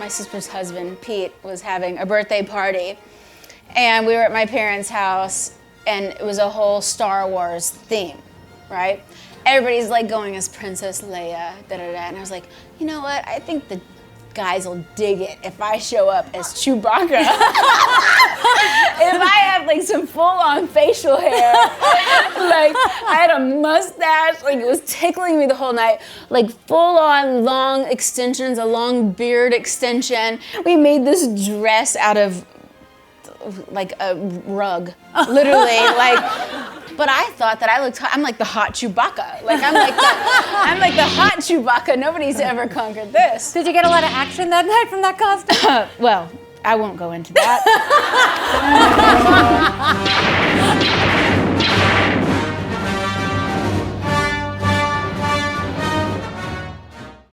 my sister's husband, Pete, was having a birthday party. And we were at my parents' house, and it was a whole Star Wars theme, right? Everybody's like going as Princess Leia, da-da-da. And I was like, you know what? I think the guys will dig it if I show up as Chewbacca. If I have like some full-on facial hair, like I had a mustache, like it was tickling me the whole night, like full-on long extensions, a long beard extension. We made this dress out of like a rug, literally, like. But I thought that I'm like the hot Chewbacca. Like I'm like the hot Chewbacca. Nobody's ever conquered this. Did you get a lot of action that night from that costume? Well, I won't go into that.